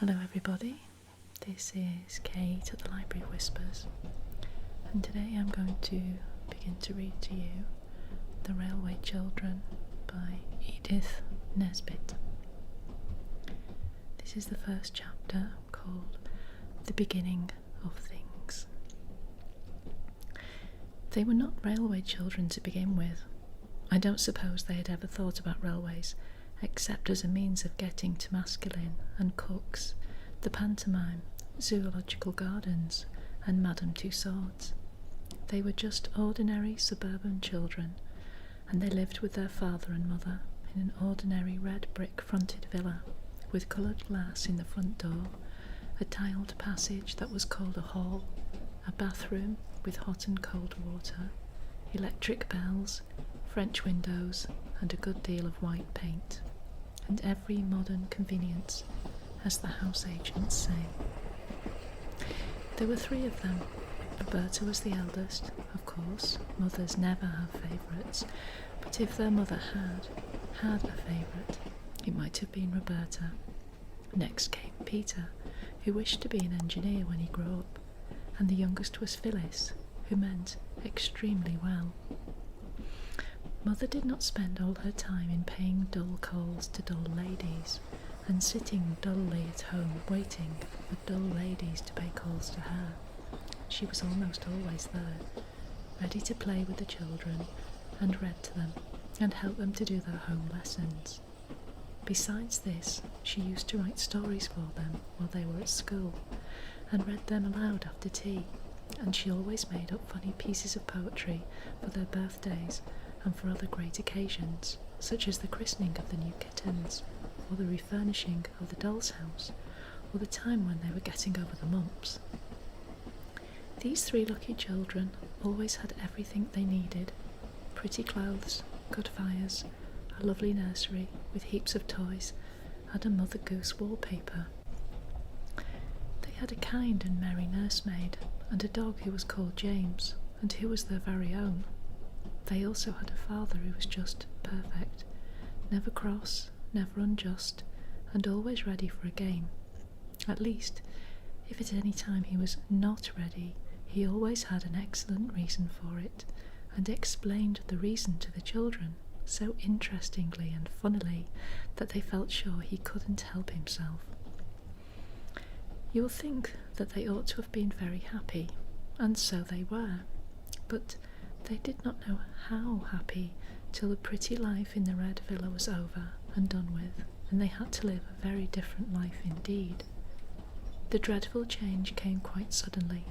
Hello everybody, this is Kate at the Library Whispers, and today I'm going to begin to read to you The Railway Children by Edith Nesbitt. This is the first chapter called The Beginning of Things. They were not railway children to begin with. I don't suppose they had ever thought about railways except as a means of getting to Masculine and Cook's, the pantomime, zoological gardens, and Madame Tussauds. They were just ordinary suburban children, and they lived with their father and mother in an ordinary red brick-fronted villa, with coloured glass in the front door, a tiled passage that was called a hall, a bathroom with hot and cold water, electric bells, French windows, and a good deal of white paint, and every modern convenience, as the house agents say. There were 3 of them. Roberta was the eldest, of course. Mothers never have favourites, but if their mother had a favourite, it might have been Roberta. Next came Peter, who wished to be an engineer when he grew up, and the youngest was Phyllis, who meant extremely well. Mother did not spend all her time in paying dull calls to dull ladies, and sitting dully at home waiting for dull ladies to pay calls to her. She was almost always there, ready to play with the children, and read to them, and help them to do their home lessons. Besides this, she used to write stories for them while they were at school, and read them aloud after tea, and she always made up funny pieces of poetry for their birthdays and for other great occasions, such as the christening of the new kittens, or the refurnishing of the doll's house, or the time when they were getting over the mumps. These 3 lucky children always had everything they needed: pretty clothes, good fires, a lovely nursery with heaps of toys, and a Mother Goose wallpaper. They had a kind and merry nursemaid, and a dog who was called James, and who was their very own. They also had a father who was just perfect, never cross, never unjust, and always ready for a game. At least, if at any time he was not ready, he always had an excellent reason for it, and explained the reason to the children so interestingly and funnily that they felt sure he couldn't help himself. You'll think that they ought to have been very happy, and so they were, but they did not know how happy till the pretty life in the red villa was over and done with, and they had to live a very different life indeed. The dreadful change came quite suddenly.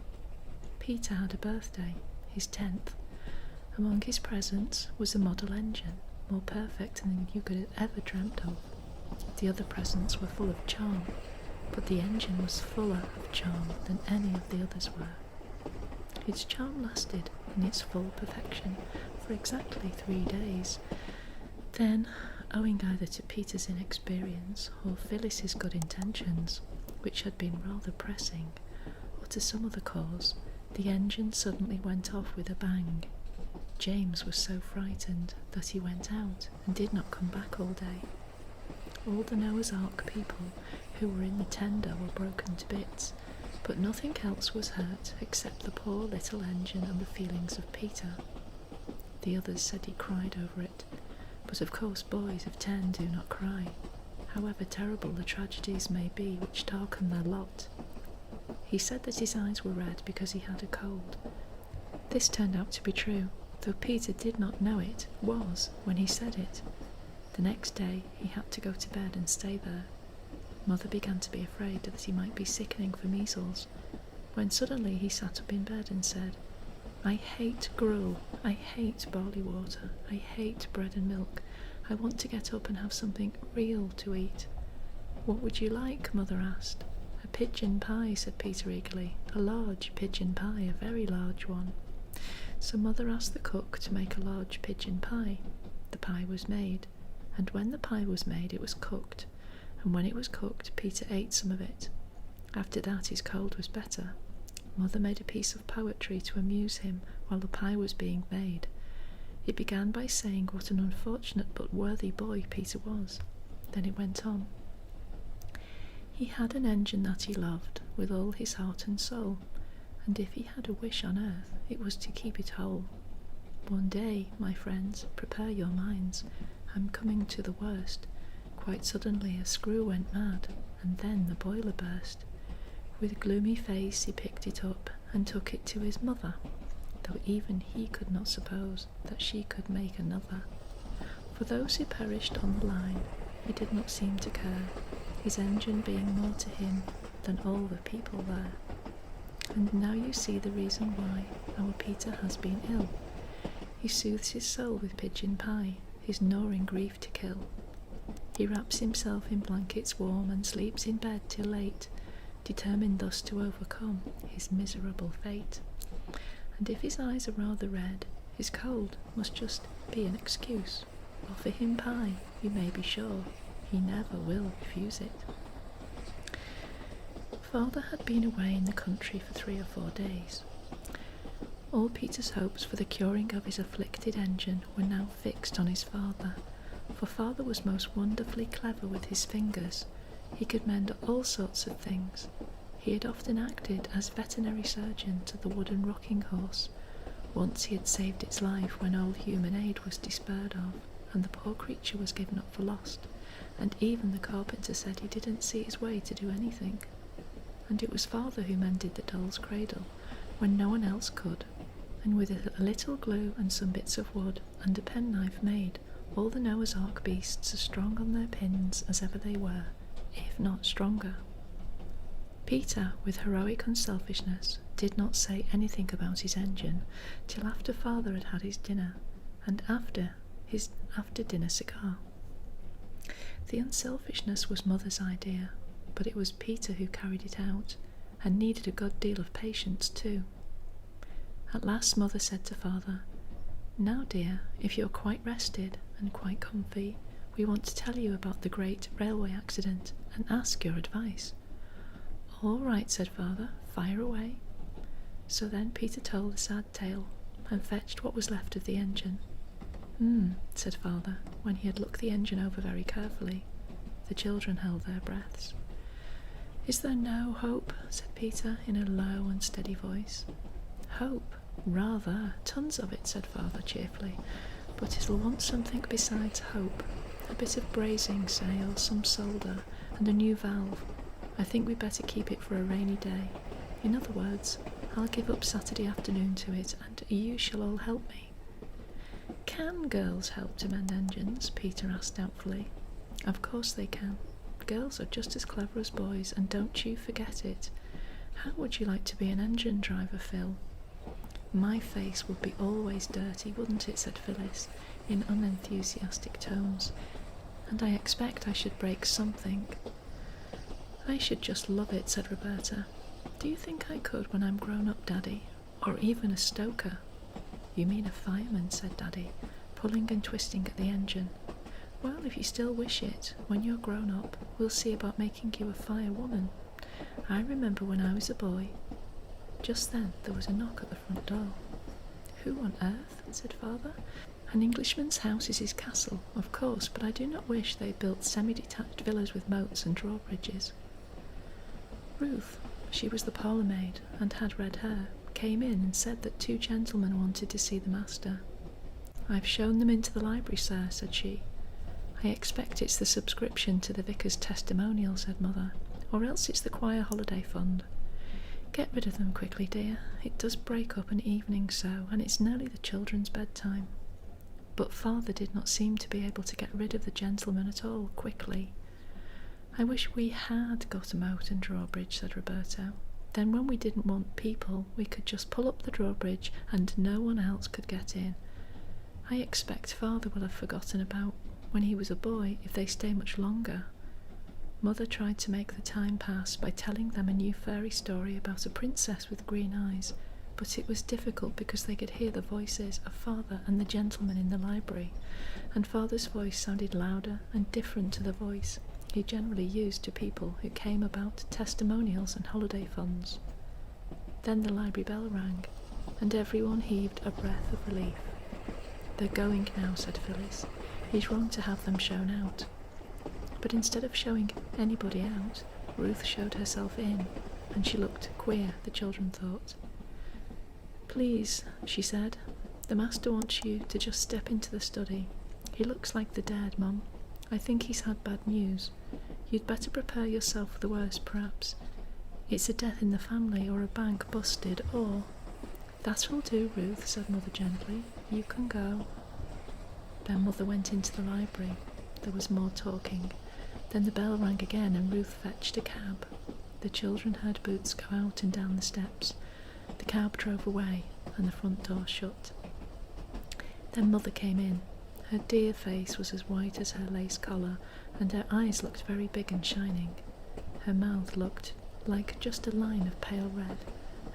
Peter had a birthday, his 10th. Among his presents was a model engine, more perfect than you could have ever dreamt of. The other presents were full of charm, but the engine was fuller of charm than any of the others were. Its charm lasted in its full perfection for exactly 3 days. Then, owing either to Peter's inexperience or Phyllis's good intentions, which had been rather pressing, or to some other cause, the engine suddenly went off with a bang. James was so frightened that he went out and did not come back all day. All the Noah's Ark people who were in the tender were broken to bits, but nothing else was hurt except the poor little engine and the feelings of Peter. The others said he cried over it, but of course boys of 10 do not cry, however terrible the tragedies may be which darken their lot. He said that his eyes were red because he had a cold. This turned out to be true, though Peter did not know it was when he said it. The next day he had to go to bed and stay there. Mother began to be afraid that he might be sickening for measles, when suddenly he sat up in bed and said, "I hate gruel, I hate barley water, I hate bread and milk. I want to get up and have something real to eat." "What would you like?" Mother asked. "A pigeon pie," said Peter eagerly. "A large pigeon pie, a very large one." So Mother asked the cook to make a large pigeon pie. The pie was made, and when the pie was made it was cooked, and when it was cooked Peter ate some of it. After that his cold was better. Mother made a piece of poetry to amuse him while the pie was being made. It began by saying what an unfortunate but worthy boy Peter was. Then it went on. He had an engine that he loved with all his heart and soul, and if he had a wish on earth, it was to keep it whole. One day, my friends, prepare your minds, I'm coming to the worst. Quite suddenly a screw went mad, and then the boiler burst. With gloomy face he picked it up and took it to his mother, though even he could not suppose that she could make another. For those who perished on the line, he did not seem to care, his engine being more to him than all the people there. And now you see the reason why our Peter has been ill. He soothes his soul with pigeon pie, his gnawing grief to kill. He wraps himself in blankets warm and sleeps in bed till late, determined thus to overcome his miserable fate. And if his eyes are rather red, his cold must just be an excuse. Offer him pie, you may be sure, he never will refuse it. Father had been away in the country for 3 or 4 days. All Peter's hopes for the curing of his afflicted engine were now fixed on his father, for father was most wonderfully clever with his fingers. He could mend all sorts of things. He had often acted as veterinary surgeon to the wooden rocking horse. Once he had saved its life when all human aid was despaired of, and the poor creature was given up for lost, and even the carpenter said he didn't see his way to do anything. And it was father who mended the doll's cradle when no one else could, and with a little glue and some bits of wood and a penknife made all the Noah's Ark beasts as strong on their pins as ever they were, if not stronger. Peter, with heroic unselfishness, did not say anything about his engine till after father had had his dinner, and after his after-dinner cigar. The unselfishness was mother's idea, but it was Peter who carried it out, and needed a good deal of patience too. At last mother said to father, "Now dear, if you're quite rested and quite comfy, we want to tell you about the great railway accident and ask your advice." "All right," said father, "fire away." So then Peter told the sad tale, and fetched what was left of the engine. Said father, when he had looked the engine over very carefully. The children held their breaths. "Is there no hope?" said Peter in a low and steady voice. "Hope? Rather, tons of it," said father cheerfully, "but it'll want something besides hope. A bit of brazing, say, or some solder, and a new valve. I think we'd better keep it for a rainy day. In other words, I'll give up Saturday afternoon to it, and you shall all help me." "Can girls help to mend engines?" Peter asked doubtfully. "Of course they can. Girls are just as clever as boys, and don't you forget it. How would you like to be an engine driver, Phil?" "My face would be always dirty, wouldn't it?" said Phyllis, in unenthusiastic tones. "And I expect I should break something." "I should just love it," said Roberta. "Do you think I could when I'm grown up, Daddy? Or even a stoker?" "You mean a fireman," said Daddy, pulling and twisting at the engine. "Well, if you still wish it, when you're grown up, we'll see about making you a firewoman. I remember when I was a boy." Just then there was a knock at the front door. "Who on earth?" said father. "An Englishman's house is his castle, of course, but I do not wish they built semi-detached villas with moats and drawbridges." Ruth, she was the parlour maid, and had red hair, came in and said that 2 gentlemen wanted to see the master. "I've shown them into the library, sir," said she. "I expect it's the subscription to the vicar's testimonial," said mother, "or else it's the choir holiday fund. Get rid of them quickly, dear. It does break up an evening so, and it's nearly the children's bedtime." But father did not seem to be able to get rid of the gentleman at all quickly. "I wish we had got a moat and drawbridge," said Roberto. "Then when we didn't want people, we could just pull up the drawbridge and no one else could get in. I expect father will have forgotten about when he was a boy if they stay much longer." Mother tried to make the time pass by telling them a new fairy story about a princess with green eyes, but it was difficult because they could hear the voices of father and the gentleman in the library, and father's voice sounded louder and different to the voice he generally used to people who came about testimonials and holiday funds. Then the library bell rang, and everyone heaved a breath of relief. "They're going now," said Phyllis. "He's wrong to have them shown out." But instead of showing anybody out, Ruth showed herself in, and she looked queer, the children thought. "Please," she said, "the master wants you to just step into the study. He looks like the dead, Mum. I think he's had bad news. You'd better prepare yourself for the worst, perhaps. It's a death in the family, or a bank busted, or—" "That'll do, Ruth," said Mother gently. "You can go." Then Mother went into the library. There was more talking. Then the bell rang again, and Ruth fetched a cab. The children heard boots go out and down the steps. The cab drove away, and the front door shut. Then Mother came in. Her dear face was as white as her lace collar, and her eyes looked very big and shining. Her mouth looked like just a line of pale red.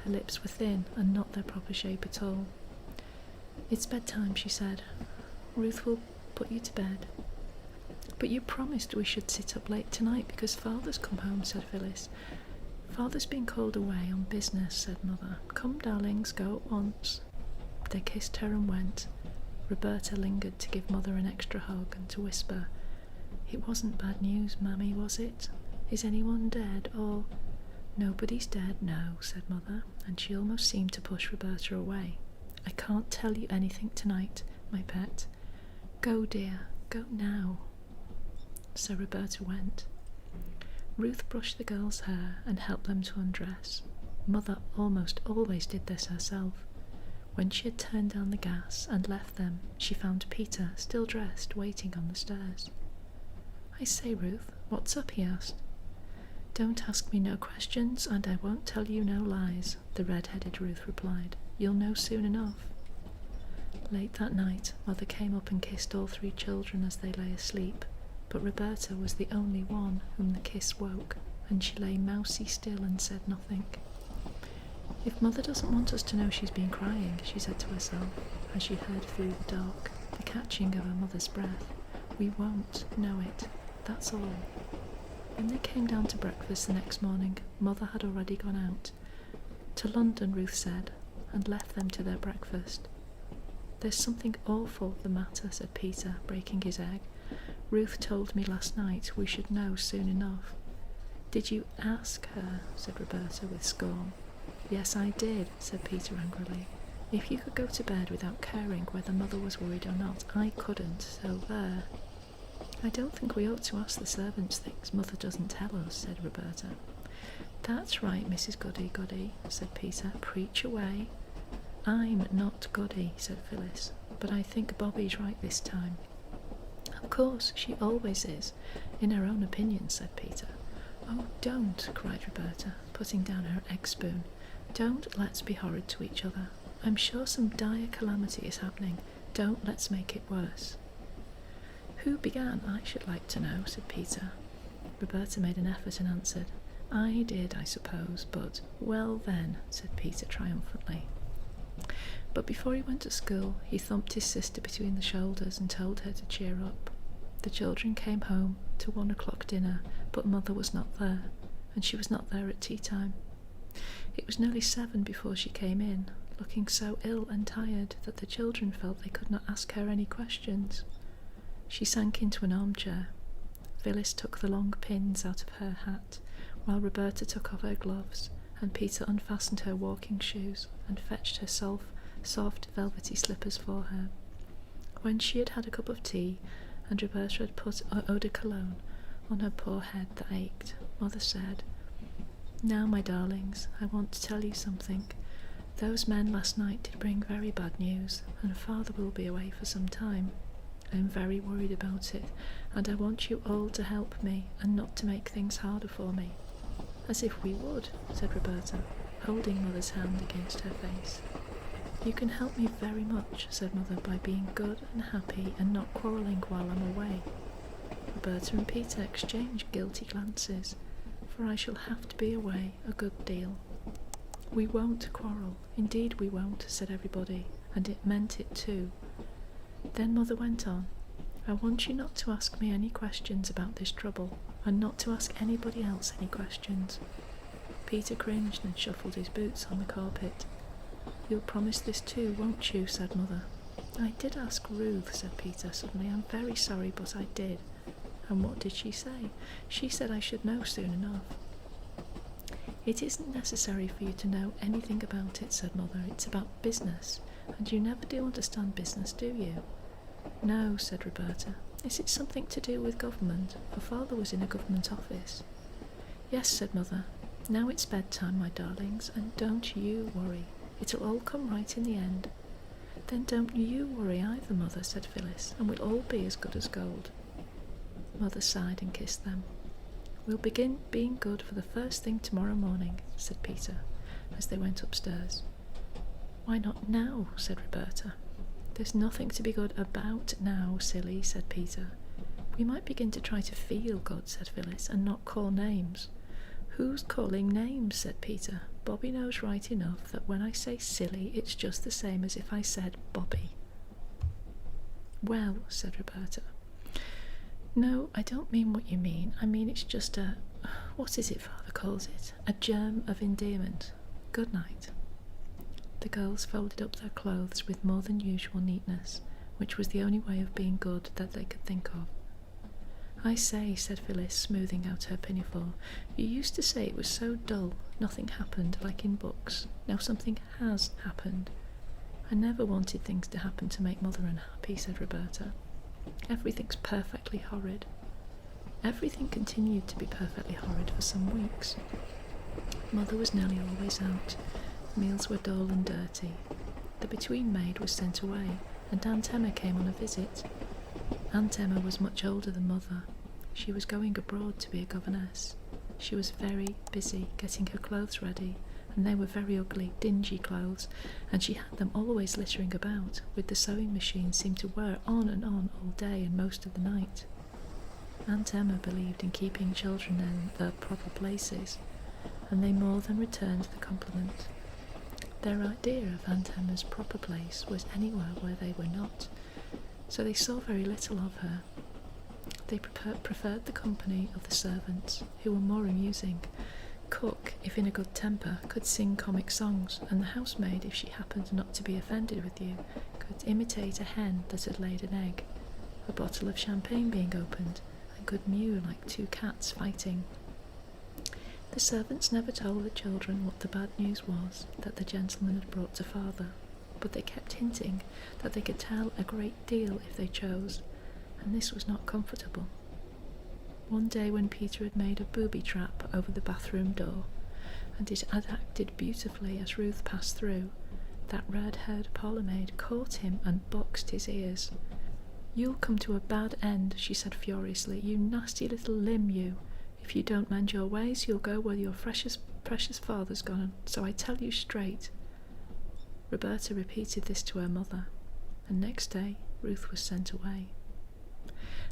Her lips were thin and not their proper shape at all. "It's bedtime," she said. "Ruth will put you to bed." "But you promised we should sit up late tonight because Father's come home," said Phyllis. "Father's been called away on business," said Mother. "Come, darlings, go at once." They kissed her and went. Roberta lingered to give Mother an extra hug and to whisper, "It wasn't bad news, Mammy, was it? Is anyone dead, or—" "Nobody's dead, no," said Mother, and she almost seemed to push Roberta away. "I can't tell you anything tonight, my pet. Go, dear, go now." So Roberta went. Ruth brushed the girls' hair and helped them to undress. Mother almost always did this herself. When she had turned down the gas and left them, she found Peter, still dressed, waiting on the stairs. "I say, Ruth, what's up?" he asked. "Don't ask me no questions, and I won't tell you no lies," the red-headed Ruth replied. "You'll know soon enough." Late that night, Mother came up and kissed all three children as they lay asleep, but Roberta was the only one whom the kiss woke, and she lay mousy still and said nothing. "If Mother doesn't want us to know she's been crying," she said to herself, as she heard through the dark the catching of her mother's breath, "we won't know it, that's all." When they came down to breakfast the next morning, Mother had already gone out. "To London," Ruth said, and left them to their breakfast. "There's something awful the matter," said Peter, breaking his egg. "Ruth told me last night we should know soon enough." "Did you ask her?" said Roberta with scorn. "Yes, I did," said Peter angrily. "If you could go to bed without caring whether Mother was worried or not, I couldn't, so there." "I don't think we ought to ask the servants things Mother doesn't tell us," said Roberta. "That's right, Mrs. Goody-Goody," said Peter. "Preach away." "I'm not Goody," said Phyllis, "but I think Bobby's right this time." "Of course, she always is, in her own opinion," said Peter. "Oh, don't," cried Roberta, putting down her egg spoon. "Don't let's be horrid to each other. I'm sure some dire calamity is happening. Don't let's make it worse." "Who began, I should like to know," said Peter. Roberta made an effort and answered, "I did, I suppose, but—" "Well then," said Peter triumphantly. But before he went to school, he thumped his sister between the shoulders and told her to cheer up. The children came home to 1 o'clock dinner, but Mother was not there, and she was not there at tea time. It was nearly 7 before she came in, looking so ill and tired that the children felt they could not ask her any questions. She sank into an armchair. Phyllis took the long pins out of her hat, while Roberta took off her gloves, and Peter unfastened her walking shoes and fetched her soft velvety slippers for her. When she had had a cup of tea, and Roberta had put eau de cologne on her poor head that ached, Mother said, "Now, my darlings, I want to tell you something. Those men last night did bring very bad news, and Father will be away for some time. I am very worried about it, and I want you all to help me, and not to make things harder for me." "As if we would," said Roberta, holding Mother's hand against her face. "You can help me very much," said Mother, "by being good and happy and not quarrelling while I'm away." Roberta and Peter exchanged guilty glances, for I shall have to be away a good deal. "We won't quarrel, indeed we won't," said everybody, and it meant it too. Then Mother went on, "I want you not to ask me any questions about this trouble, and not to ask anybody else any questions." Peter cringed and shuffled his boots on the carpet. "You'll promise this too, won't you?" said Mother. "I did ask Ruth," said Peter suddenly. "I'm very sorry, but I did." "And what did she say?" "She said I should know soon enough." "It isn't necessary for you to know anything about it," said Mother. "It's about business, and you never do understand business, do you?" "No," said Roberta. "Is it something to do with government? For Father was in a government office." "Yes," said Mother. "Now it's bedtime, my darlings, and don't you worry. It'll all come right in the end." "Then don't you worry either, Mother," said Phyllis, "and we'll all be as good as gold." Mother sighed and kissed them. "We'll begin being good for the first thing tomorrow morning," said Peter, as they went upstairs. "Why not now?" said Roberta. "There's nothing to be good about now, silly," said Peter. "We might begin to try to feel good," said Phyllis, "and not call names." "Who's calling names?" said Peter. "Bobby knows right enough that when I say silly, it's just the same as if I said Bobby." "Well," said Roberta. "No, I don't mean what you mean. I mean it's just what is it Father calls it? A germ of endearment. Good night." The girls folded up their clothes with more than usual neatness, which was the only way of being good that they could think of. "I say," said Phyllis, smoothing out her pinafore, "you used to say it was so dull, nothing happened, like in books. Now something has happened." "I never wanted things to happen to make Mother unhappy," said Roberta. "Everything's perfectly horrid." Everything continued to be perfectly horrid for some weeks. Mother was nearly always out. Meals were dull and dirty. The between maid was sent away, and Aunt Emma came on a visit. Aunt Emma was much older than Mother. She was going abroad to be a governess. She was very busy getting her clothes ready, and they were very ugly, dingy clothes, and she had them always littering about, with the sewing machine seemed to whir on and on all day and most of the night. Aunt Emma believed in keeping children in their proper places, and they more than returned the compliment. Their idea of Aunt Emma's proper place was anywhere where they were not, so they saw very little of her. They preferred the company of the servants, who were more amusing. Cook, if in a good temper, could sing comic songs, and the housemaid, if she happened not to be offended with you, could imitate a hen that had laid an egg, a bottle of champagne being opened, and could mew like two cats fighting. The servants never told the children what the bad news was that the gentleman had brought to Father, but they kept hinting that they could tell a great deal if they chose, and this was not comfortable. One day when Peter had made a booby trap over the bathroom door, and it had acted beautifully as Ruth passed through, that red-haired parlour-maid caught him and boxed his ears. "You'll come to a bad end," she said furiously, "you nasty little limb, you. If you don't mend your ways, you'll go where your precious father's gone, so I tell you straight." Roberta repeated this to her mother, and next day Ruth was sent away.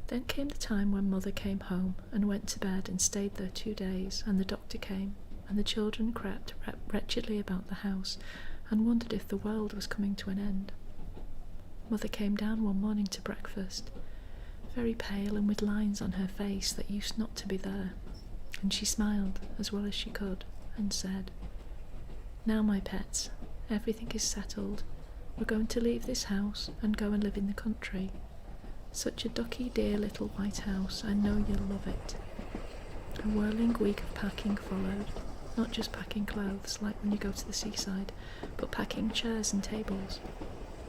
Then came the time when Mother came home and went to bed and stayed there 2 days, and the doctor came, and the children crept wretchedly about the house and wondered if the world was coming to an end. Mother came down one morning to breakfast, very pale and with lines on her face that used not to be there, and she smiled as well as she could and said, "Now, my pets, everything is settled. We're going to leave this house and go and live in the country. Such a ducky dear little white house, I know you'll love it." A whirling week of packing followed, not just packing clothes like when you go to the seaside, but packing chairs and tables,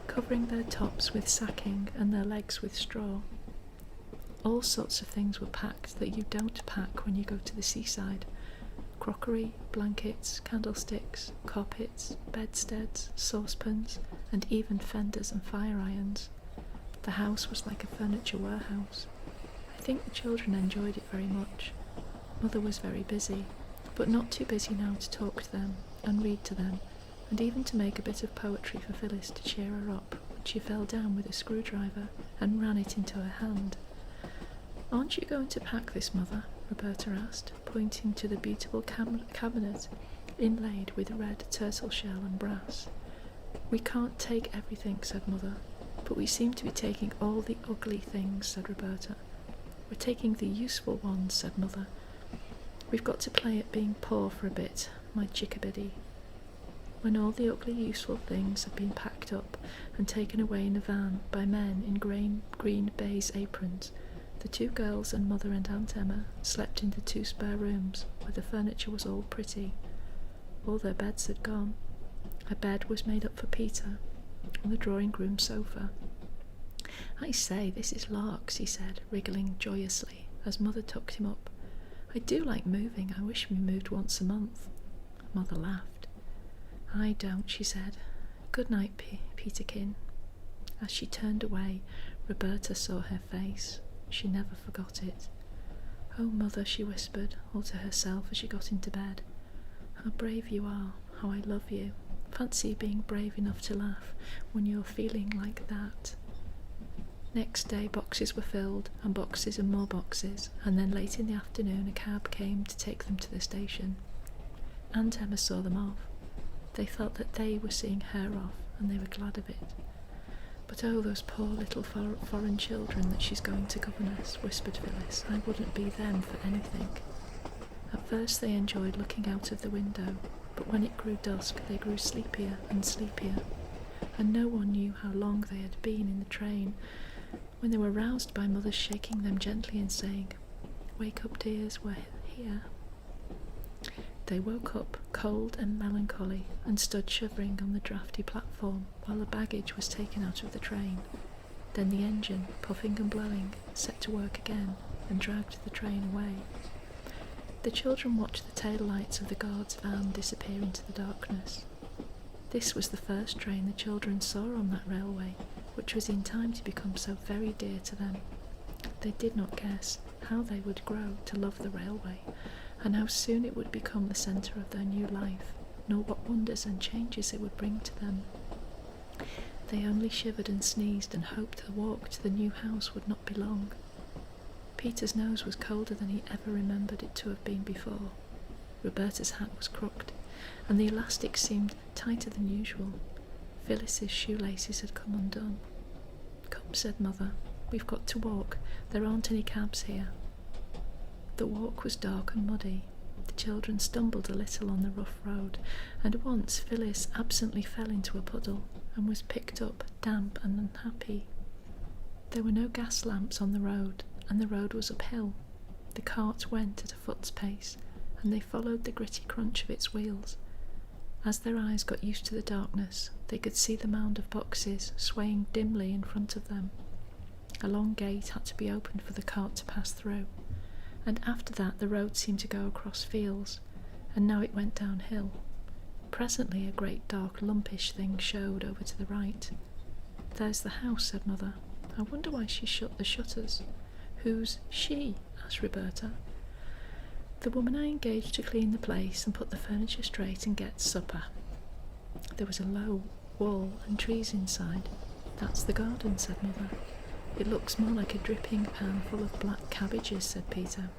covering their tops with sacking and their legs with straw. All sorts of things were packed that you don't pack when you go to the seaside: crockery, blankets, candlesticks, carpets, bedsteads, saucepans, and even fenders and fire irons. The house was like a furniture warehouse. I think the children enjoyed it very much. Mother was very busy, but not too busy now to talk to them and read to them, and even to make a bit of poetry for Phyllis to cheer her up when she fell down with a screwdriver and ran it into her hand. "Aren't you going to pack this, Mother?" Roberta asked, pointing to the beautiful cabinet inlaid with red turtle shell and brass. "We can't take everything," said Mother. "But we seem to be taking all the ugly things," said Roberta. "We're taking the useful ones," said Mother. "We've got to play at being poor for a bit, my chickabiddy." When all the ugly useful things had been packed up and taken away in a van by men in green baize aprons, the 2 girls and Mother and Aunt Emma slept in the 2 spare rooms where the furniture was all pretty, All their beds had gone. A bed was made up for Peter on the drawing-room sofa. "I say, this is larks," he said, wriggling joyously as Mother tucked him up. "I do like moving. I wish we moved once a month." Mother laughed. "I don't," she said. "Good night, Peterkin." As she turned away, Roberta saw her face. She never forgot it. "Oh, Mother," she whispered, all to herself as she got into bed. "How brave you are. How I love you. Fancy being brave enough to laugh when you're feeling like that." Next day boxes were filled, and boxes and more boxes, and then late in the afternoon a cab came to take them to the station. Aunt Emma saw them off. They felt that they were seeing her off, and they were glad of it. "But oh, those poor little foreign children that she's going to governess," whispered Phyllis. "I wouldn't be them for anything." At first they enjoyed looking out of the window, but when it grew dusk they grew sleepier and sleepier, and no one knew how long they had been in the train when they were roused by Mother shaking them gently and saying, "Wake up, dears, we're here." They woke up, cold and melancholy, and stood shivering on the draughty platform while the baggage was taken out of the train. Then the engine, puffing and blowing, set to work again and dragged the train away. The children watched the tail lights of the guard's van disappear into the darkness. This was the first train the children saw on that railway, which was in time to become so very dear to them. They did not guess how they would grow to love the railway, and how soon it would become the centre of their new life, nor what wonders and changes it would bring to them. They only shivered and sneezed and hoped the walk to the new house would not be long. Peter's nose was colder than he ever remembered it to have been before. Roberta's hat was crooked, and the elastic seemed tighter than usual. Phyllis's shoelaces had come undone. "Come," said Mother, "we've got to walk. There aren't any cabs here." The walk was dark and muddy. The children stumbled a little on the rough road, and once Phyllis absently fell into a puddle and was picked up, damp and unhappy. There were no gas lamps on the road, and the road was uphill. The cart went at a foot's pace, and they followed the gritty crunch of its wheels. As their eyes got used to the darkness, they could see the mound of boxes swaying dimly in front of them. A long gate had to be opened for the cart to pass through, and after that the road seemed to go across fields, and now it went downhill. Presently a great dark lumpish thing showed over to the right. "There's the house," said Mother. "I wonder why she shut the shutters." "Who's she?" asked Roberta. "The woman I engaged to clean the place and put the furniture straight and get supper." There was a low wall and trees inside. "That's the garden," said Mother. "It looks more like a dripping pan full of black cabbages," said Peter.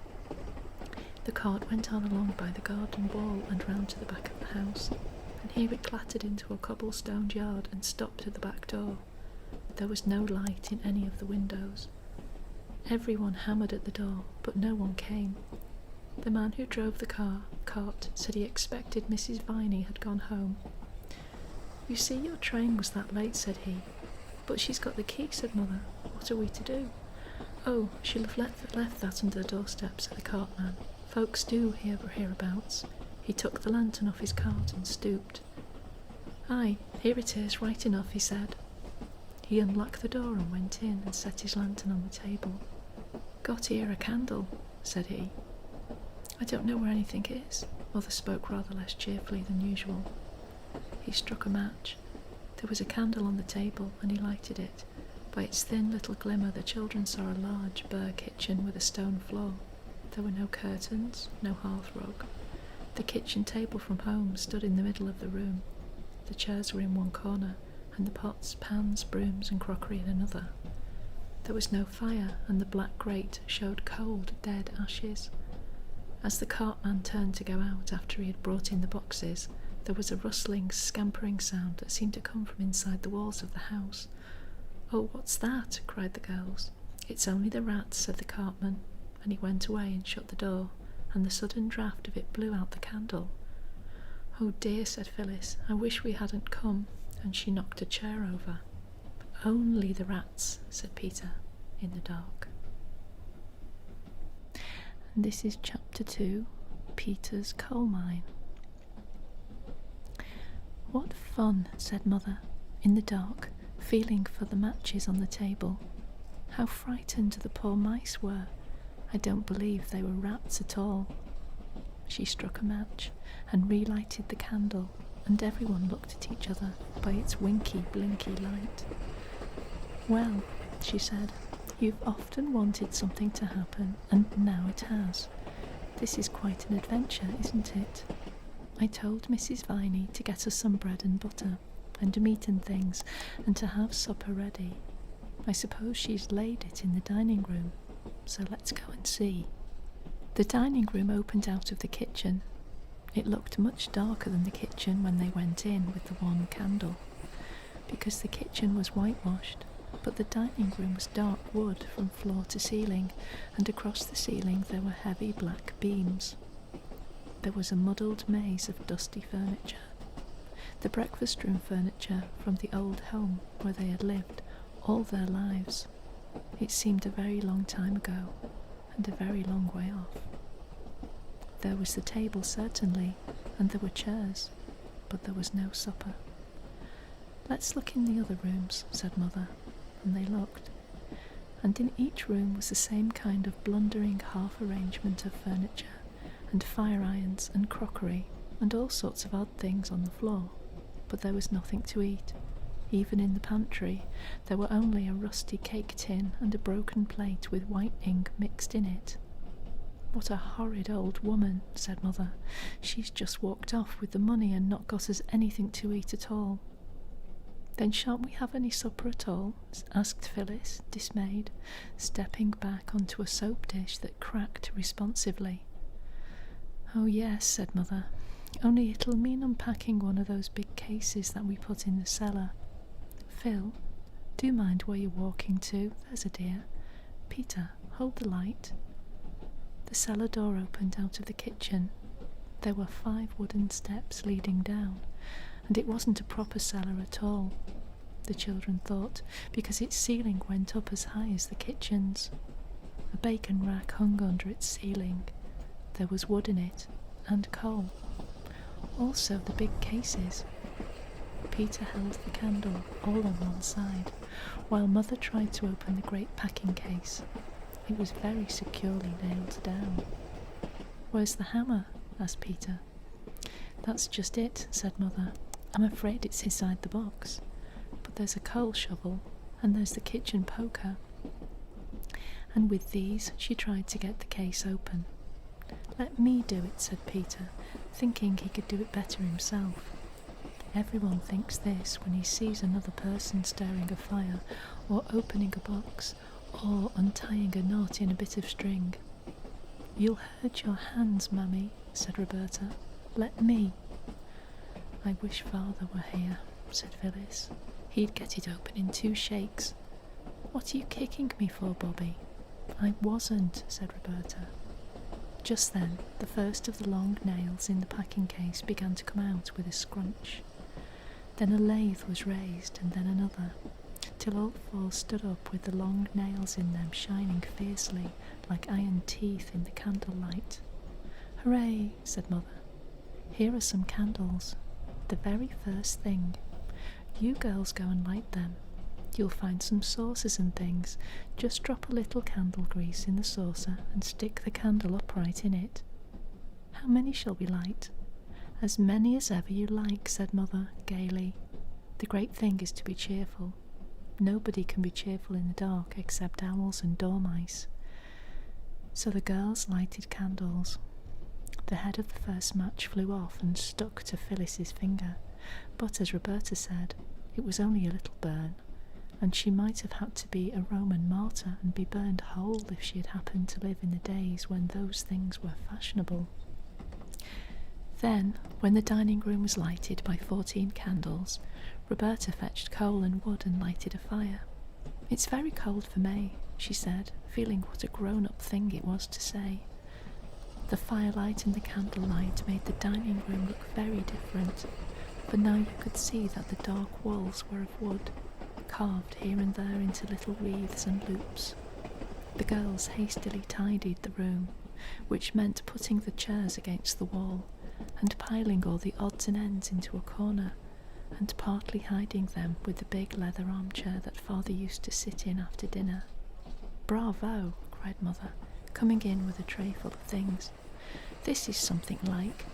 The cart went on along by the garden wall and round to the back of the house, and here it clattered into a cobblestoned yard and stopped at the back door. There was no light in any of the windows. Everyone hammered at the door, but no one came. The man who drove the cart said he expected Mrs. Viney had gone home. "You see, your train was that late," said he. "But she's got the key," said Mother. "What are we to do?" "Oh, she'll have left that under the doorstep," said the cartman. "Folks do hereabouts." He took the lantern off his cart and stooped. "Aye, here it is, right enough," he said. He unlocked the door and went in and set his lantern on the table. "Got here a candle," said he. "I don't know where anything is." Mother spoke rather less cheerfully than usual. He struck a match. There was a candle on the table, and he lighted it. By its thin little glimmer the children saw a large bare kitchen with a stone floor. There were no curtains, no hearthrug. The kitchen table from home stood in the middle of the room. The chairs were in one corner, and the pots, pans, brooms and crockery in another. There was no fire, and the black grate showed cold, dead ashes. As the cartman turned to go out after he had brought in the boxes, there was a rustling, scampering sound that seemed to come from inside the walls of the house. "Oh, what's that?" cried the girls. "It's only the rats," said the cartman, and he went away and shut the door, and the sudden draught of it blew out the candle. "Oh dear," said Phyllis, "I wish we hadn't come," and she knocked a chair over. "Only the rats," said Peter, in the dark. And this is Chapter 2, Peter's Coal Mine. "What fun," said Mother, in the dark, feeling for the matches on the table. "How frightened the poor mice were. I don't believe they were rats at all." She struck a match and relighted the candle, and everyone looked at each other by its winky, blinky light. "Well," she said, "you've often wanted something to happen, and now it has. This is quite an adventure, isn't it? I told Mrs. Viney to get us some bread and butter, and meat and things, and to have supper ready. I suppose she's laid it in the dining room, so let's go and see." The dining room opened out of the kitchen. It looked much darker than the kitchen when they went in with the one candle, because the kitchen was whitewashed, but the dining room was dark wood from floor to ceiling, and across the ceiling there were heavy black beams. There was a muddled maze of dusty furniture. The breakfast room furniture from the old home where they had lived all their lives. It seemed a very long time ago, and a very long way off. There was the table, certainly, and there were chairs, but there was no supper. "Let's look in the other rooms," said Mother, and they looked. And in each room was the same kind of blundering half-arrangement of furniture, and fire irons and crockery, and all sorts of odd things on the floor, but there was nothing to eat. Even in the pantry there were only a rusty cake tin and a broken plate with whitening mixed in it. "What a horrid old woman," said Mother. "She's just walked off with the money and not got us anything to eat at all." "Then shan't we have any supper at all?" asked Phyllis, dismayed, stepping back onto a soap dish that cracked responsively. "Oh yes," said Mother, "only it'll mean unpacking one of those big cases that we put in the cellar. Phil, do mind where you're walking to, there's a dear. Peter, hold the light." The cellar door opened out of the kitchen. There were 5 wooden steps leading down, and it wasn't a proper cellar at all, the children thought, because its ceiling went up as high as the kitchen's. A bacon rack hung under its ceiling. There was wood in it, and coal. Also the big cases. Peter held the candle all on one side, while Mother tried to open the great packing case. It was very securely nailed down. "Where's the hammer?" asked Peter. "That's just it," said Mother. "I'm afraid it's inside the box. But there's a coal shovel, and there's the kitchen poker." And with these she tried to get the case open. "Let me do it," said Peter, thinking he could do it better himself. Everyone thinks this when he sees another person stirring a fire, or opening a box, or untying a knot in a bit of string. "You'll hurt your hands, Mammy," said Roberta. "Let me." "I wish Father were here," said Phyllis. "He'd get it open in 2 shakes. What are you kicking me for, Bobby?" "I wasn't," said Roberta. Just then the first of the long nails in the packing case began to come out with a scrunch. Then a lathe was raised, and then another, till all 4 stood up with the long nails in them shining fiercely like iron teeth in the candlelight. "Hooray," said Mother. "Here are some candles. The very first thing. You girls go and light them. You'll find some saucers and things. Just drop a little candle grease in the saucer and stick the candle upright in it." "How many shall we light?" "As many as ever you like," said Mother, gaily. "The great thing is to be cheerful. Nobody can be cheerful in the dark except owls and dormice." So the girls lighted candles. The head of the first match flew off and stuck to Phyllis's finger, but, as Roberta said, it was only a little burn, and she might have had to be a Roman martyr and be burned whole if she had happened to live in the days when those things were fashionable. Then, when the dining room was lighted by 14 candles, Roberta fetched coal and wood and lighted a fire. "It's very cold for May," she said, feeling what a grown-up thing it was to say. The firelight and the candlelight made the dining room look very different, for now you could see that the dark walls were of wood, carved here and there into little wreaths and loops. The girls hastily tidied the room, which meant putting the chairs against the wall, and piling all the odds and ends into a corner, and partly hiding them with the big leather armchair that Father used to sit in after dinner. "Bravo!" cried Mother, coming in with a tray full of things. "This is something like.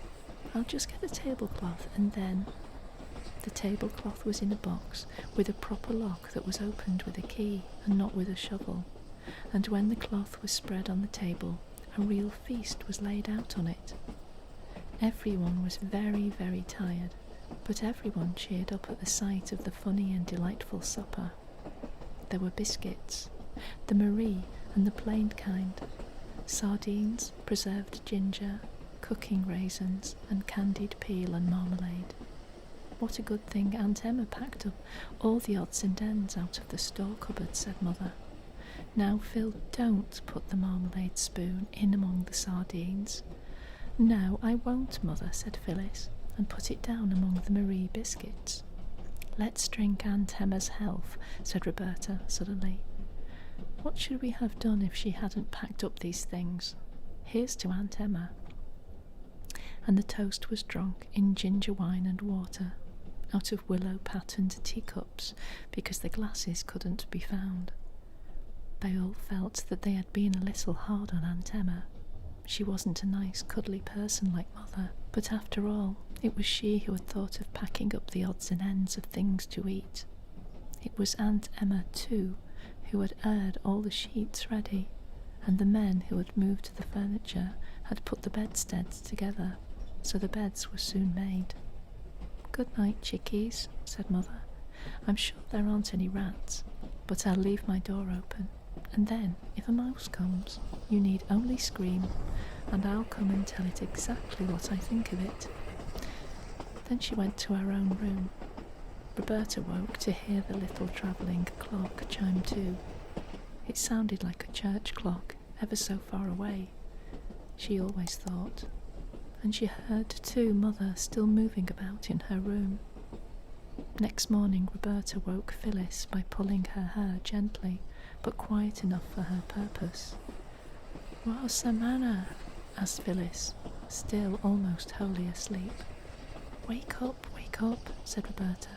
I'll just get a tablecloth and then—" The tablecloth was in a box with a proper lock that was opened with a key and not with a shovel, and when the cloth was spread on the table, a real feast was laid out on it. Everyone was very, very tired, but everyone cheered up at the sight of the funny and delightful supper. There were biscuits, the Marie and the plain kind, sardines, preserved ginger, cooking raisins, and candied peel and marmalade. "What a good thing Aunt Emma packed up all the odds and ends out of the store cupboard," said Mother. "Now, Phil, don't put the marmalade spoon in among the sardines." "No, I won't, Mother," said Phyllis, and put it down among the Marie biscuits. "Let's drink Aunt Emma's health," said Roberta suddenly. What should we have done if she hadn't packed up these things? Here's to Aunt Emma. And the toast was drunk in ginger wine and water, out of willow-patterned teacups, because the glasses couldn't be found. They all felt that they had been a little hard on Aunt Emma. She wasn't a nice, cuddly person like Mother, but after all, it was she who had thought of packing up the odds and ends of things to eat. It was Aunt Emma, too, who had aired all the sheets ready, and the men who had moved the furniture had put the bedsteads together, so the beds were soon made. "Good night, chickies," said Mother. "I'm sure there aren't any rats, but I'll leave my door open, and then, if a mouse comes, you need only scream, and I'll come and tell it exactly what I think of it." Then she went to her own room. Roberta woke to hear the little travelling clock chime 2. It sounded like a church clock, ever so far away, she always thought, and she heard, too, Mother still moving about in her room. Next morning Roberta woke Phyllis by pulling her hair gently, but quiet enough for her purpose. "What's the matter?" asked Phyllis, still almost wholly asleep. wake up," said Roberta.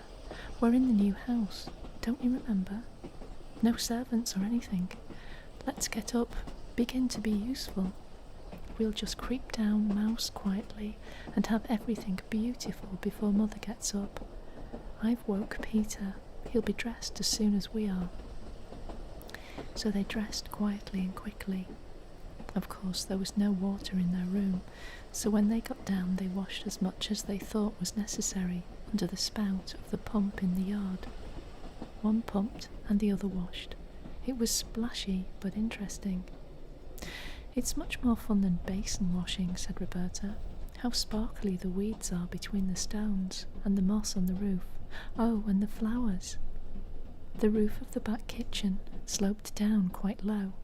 "We're in the new house, don't you remember? No servants or anything. Let's get up, begin to be useful. We'll just creep down mouse quietly and have everything beautiful before Mother gets up. I've woke Peter. He'll be dressed as soon as we are." So they dressed quietly and quickly. Of course, there was no water in their room, so when they got down they washed as much as they thought was necessary under the spout of the pump in the yard. One pumped and the other washed. It was splashy but interesting. "It's much more fun than basin washing," said Roberta. "How sparkly the weeds are between the stones, and the moss on the roof. Oh, and the flowers." The roof of the back kitchen sloped down quite low.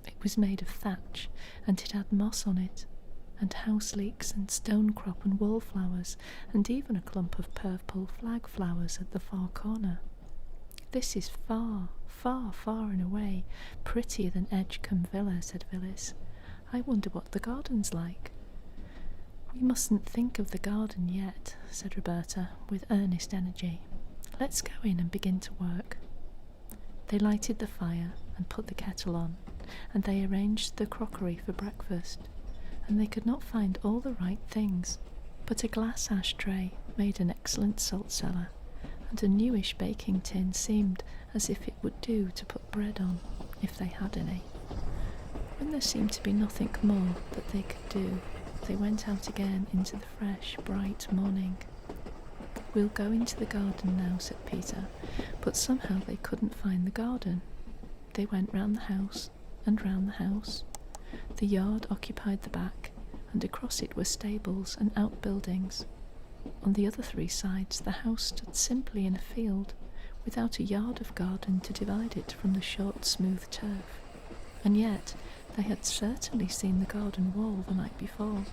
It was made of thatch, and it had moss on it, and house leeks and stonecrop and wallflowers, and even a clump of purple flag flowers at the far corner. "This is far, far, far and away prettier than Edgecombe Villa," said Phyllis. "I wonder what the garden's like." "We mustn't think of the garden yet," said Roberta, with earnest energy. "Let's go in and begin to work." They lighted the fire and put the kettle on, and they arranged the crockery for breakfast, and they could not find all the right things, but a glass ashtray made an excellent salt cellar, and a newish baking tin seemed as if it would do to put bread on, if they had any. When there seemed to be nothing more that they could do, they went out again into the fresh, bright morning. "We'll go into the garden now," said Peter, but somehow they couldn't find the garden. They went round the house and round the house. The yard occupied the back, and across it were stables and outbuildings. On the other 3 sides the house stood simply in a field, without a yard of garden to divide it from the short, smooth turf. And yet they had certainly seen the garden wall the night before.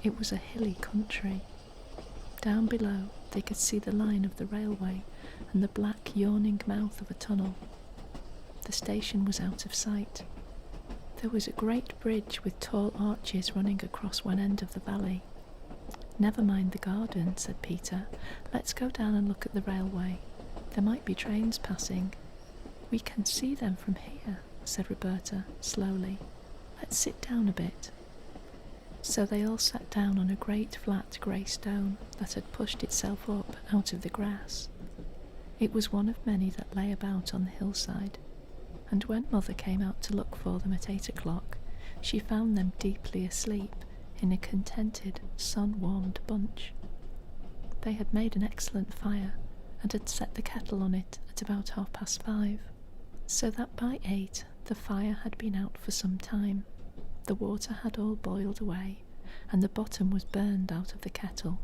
It was a hilly country. Down below they could see the line of the railway and the black, yawning mouth of a tunnel. The station was out of sight. There was a great bridge with tall arches running across one end of the valley. "Never mind the garden," said Peter. "Let's go down and look at the railway. There might be trains passing." "We can see them from here," said Roberta, slowly. "Let's sit down a bit." So they all sat down on a great flat grey stone that had pushed itself up out of the grass. It was one of many that lay about on the hillside, and when Mother came out to look for them at 8 o'clock, she found them deeply asleep in a contented, sun-warmed bunch. They had made an excellent fire, and had set the kettle on it at about 5:30, so that by 8 the fire had been out for some time. The water had all boiled away, and the bottom was burned out of the kettle.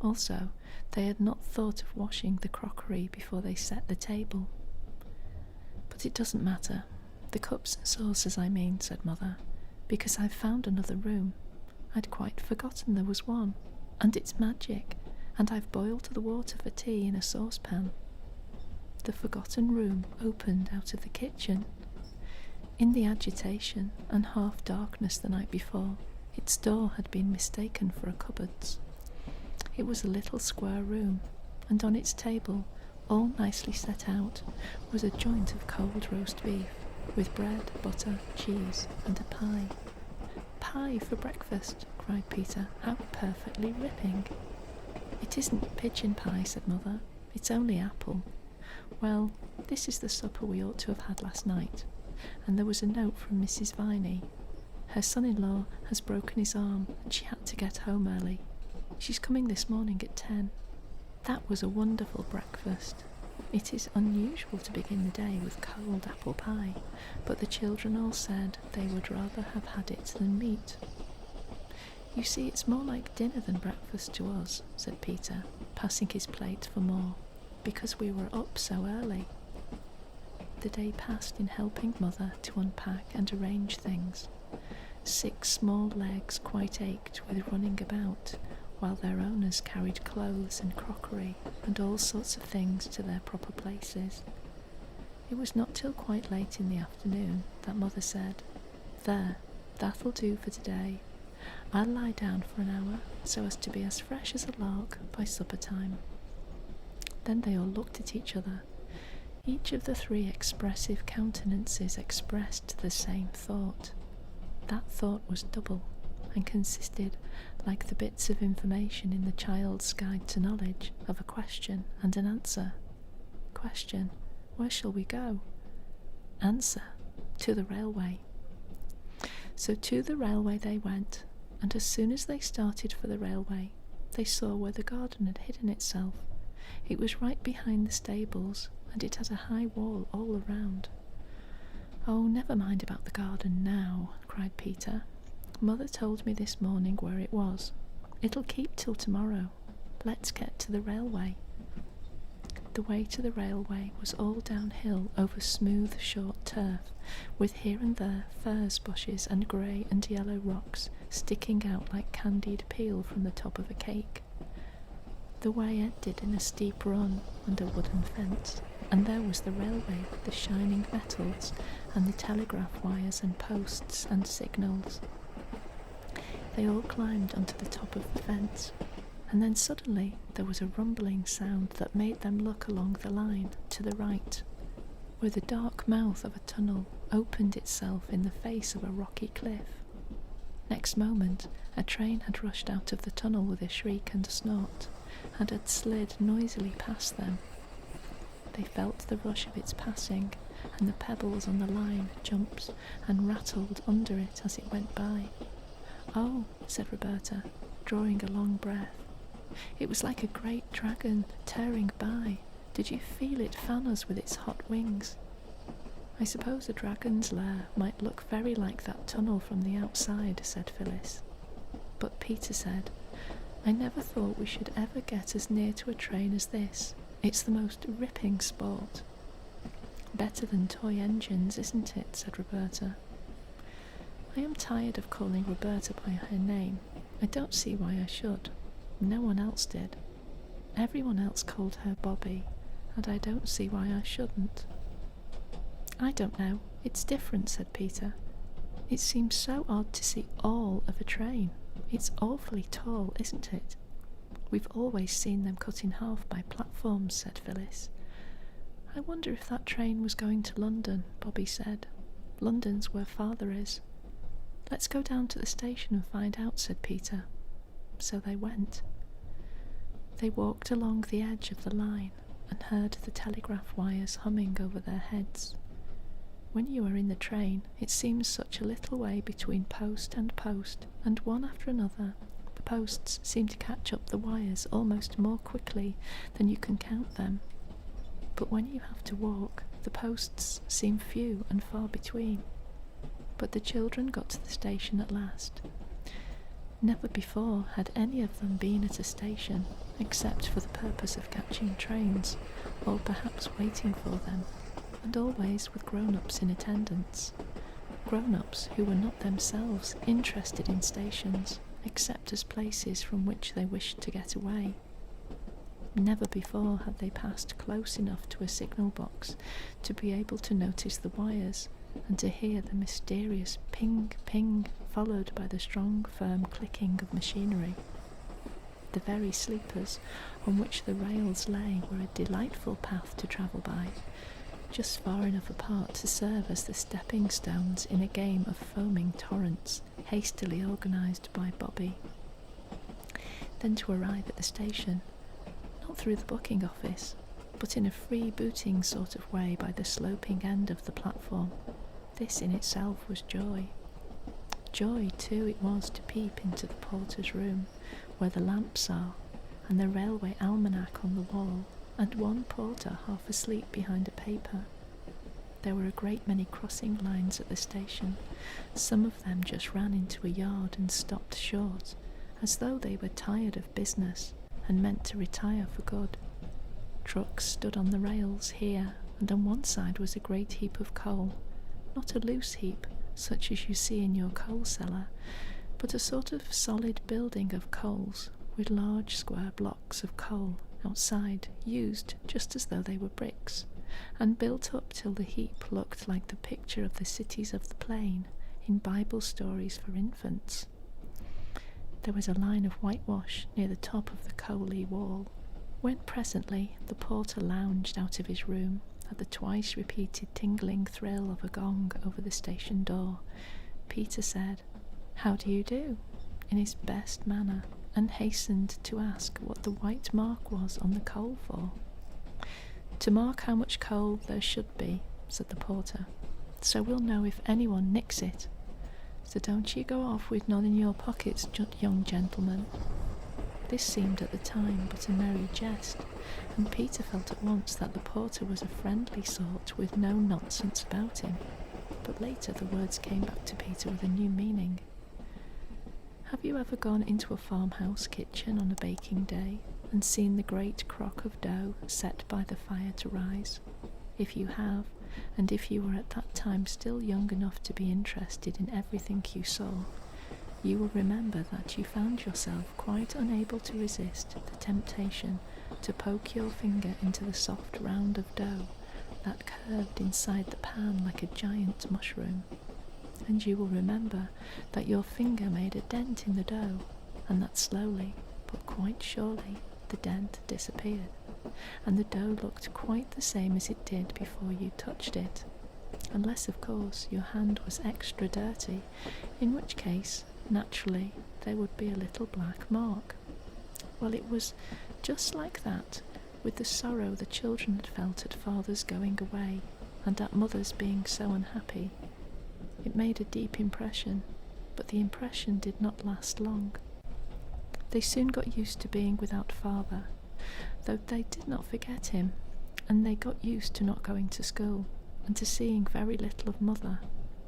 Also, they had not thought of washing the crockery before they set the table. "But it doesn't matter, the cups and saucers I mean," said Mother, "because I've found another room. I'd quite forgotten there was one, and it's magic, and I've boiled the water for tea in a saucepan." The forgotten room opened out of the kitchen. In the agitation and half-darkness the night before, its door had been mistaken for a cupboard's. It was a little square room, and on its table, all nicely set out, was a joint of cold roast beef, with bread, butter, cheese, and a pie. "Pie for breakfast," cried Peter. "How perfectly ripping!" "It isn't pigeon pie," said Mother. "It's only apple. Well, this is the supper we ought to have had last night." And there was a note from Mrs. Viney. "Her son-in-law has broken his arm, and she had to get home early. She's coming this morning at 10. That was a wonderful breakfast. It is unusual to begin the day with cold apple pie, but the children all said they would rather have had it than meat. You see, it's more like dinner than breakfast to us," said Peter, passing his plate for more, "because we were up so early." The day passed in helping Mother to unpack and arrange things. 6 small legs quite ached with running about, while their owners carried clothes and crockery and all sorts of things to their proper places. It was not till quite late in the afternoon that Mother said, "There, that'll do for today. I'll lie down for an hour so as to be as fresh as a lark by supper time." Then they all looked at each other. Each of the 3 expressive countenances expressed the same thought. That thought was double, and consisted, like the bits of information in the Child's Guide to Knowledge, of a question and an answer. Question: "Where shall we go?" Answer: "To the railway." So to the railway they went, and as soon as they started for the railway, they saw where the garden had hidden itself. It was right behind the stables, and it had a high wall all around. "Oh, never mind about the garden now," cried Peter. "Mother told me this morning where it was. It'll keep till tomorrow. Let's get to the railway." The way to the railway was all downhill over smooth, short turf, with here and there furze bushes and grey and yellow rocks sticking out like candied peel from the top of a cake. The way ended in a steep run and a wooden fence, and there was the railway with the shining metals and the telegraph wires and posts and signals. They all climbed onto the top of the fence, and then suddenly there was a rumbling sound that made them look along the line to the right, where the dark mouth of a tunnel opened itself in the face of a rocky cliff. Next moment, a train had rushed out of the tunnel with a shriek and a snort, and had slid noisily past them. They felt the rush of its passing, and the pebbles on the line jumped and rattled under it as it went by. "Oh," said Roberta, drawing a long breath. "It was like a great dragon tearing by. Did you feel it fan us with its hot wings?" "I suppose a dragon's lair might look very like that tunnel from the outside," said Phyllis. But Peter said, "I never thought we should ever get as near to a train as this. It's the most ripping sport." "Better than toy engines, isn't it?" said Roberta. "I am tired of calling Roberta by her name. I don't see why I should. No one else did. Everyone else called her Bobby, and I don't see why I shouldn't." "I don't know. It's different," said Peter. "It seems so odd to see all of a train. It's awfully tall, isn't it? We've always seen them cut in half by platforms, said Phyllis. I wonder if that train was going to London, Bobby said. London's where Father is. Let's go down to the station and find out, said Peter. So they went. They walked along the edge of the line and heard the telegraph wires humming over their heads. When you are in the train, it seems such a little way between post, and one after another, the posts seem to catch up the wires almost more quickly than you can count them. But when you have to walk, the posts seem few and far between. But the children got to the station at last. Never before had any of them been at a station, except for the purpose of catching trains, or perhaps waiting for them, and always with grown-ups in attendance. Grown-ups who were not themselves interested in stations, except as places from which they wished to get away. Never before had they passed close enough to a signal box to be able to notice the wires and to hear the mysterious ping, ping, followed by the strong, firm clicking of machinery. The very sleepers on which the rails lay were a delightful path to travel by, just far enough apart to serve as the stepping stones in a game of foaming torrents hastily organised by Bobby. Then to arrive at the station, not through the booking office, but in a free-booting sort of way by the sloping end of the platform. This in itself was joy. Joy, too, it was to peep into the porter's room, where the lamps are, and the railway almanac on the wall, and one porter half asleep behind a paper. There were a great many crossing lines at the station. Some of them just ran into a yard and stopped short, as though they were tired of business and meant to retire for good. Trucks stood on the rails here, and on one side was a great heap of coal, not a loose heap, such as you see in your coal cellar, but a sort of solid building of coals, with large square blocks of coal outside, used just as though they were bricks, and built up till the heap looked like the picture of the cities of the plain in Bible stories for infants. There was a line of whitewash near the top of the coaly wall. When presently the porter lounged out of his room at the twice-repeated tingling thrill of a gong over the station door, Peter said, "How do you do?" in his best manner, and hastened to ask what the white mark was on the coal for. "To mark how much coal there should be," said the porter, "so we'll know if anyone nicks it. So don't ye go off with none in your pockets, young gentleman." This seemed at the time but a merry jest, and Peter felt at once that the porter was a friendly sort with no nonsense about him. But later the words came back to Peter with a new meaning. Have you ever gone into a farmhouse kitchen on a baking day and seen the great crock of dough set by the fire to rise? If you have, and if you were at that time still young enough to be interested in everything you saw, you will remember that you found yourself quite unable to resist the temptation to poke your finger into the soft round of dough that curved inside the pan like a giant mushroom. And you will remember that your finger made a dent in the dough, and that slowly, but quite surely, the dent disappeared, and the dough looked quite the same as it did before you touched it, unless, of course, your hand was extra dirty, in which case, naturally, there would be a little black mark. Well, it was just like that with the sorrow the children had felt at Father's going away, and at Mother's being so unhappy. It made a deep impression, but the impression did not last long. They soon got used to being without Father, though they did not forget him, and they got used to not going to school, and to seeing very little of Mother,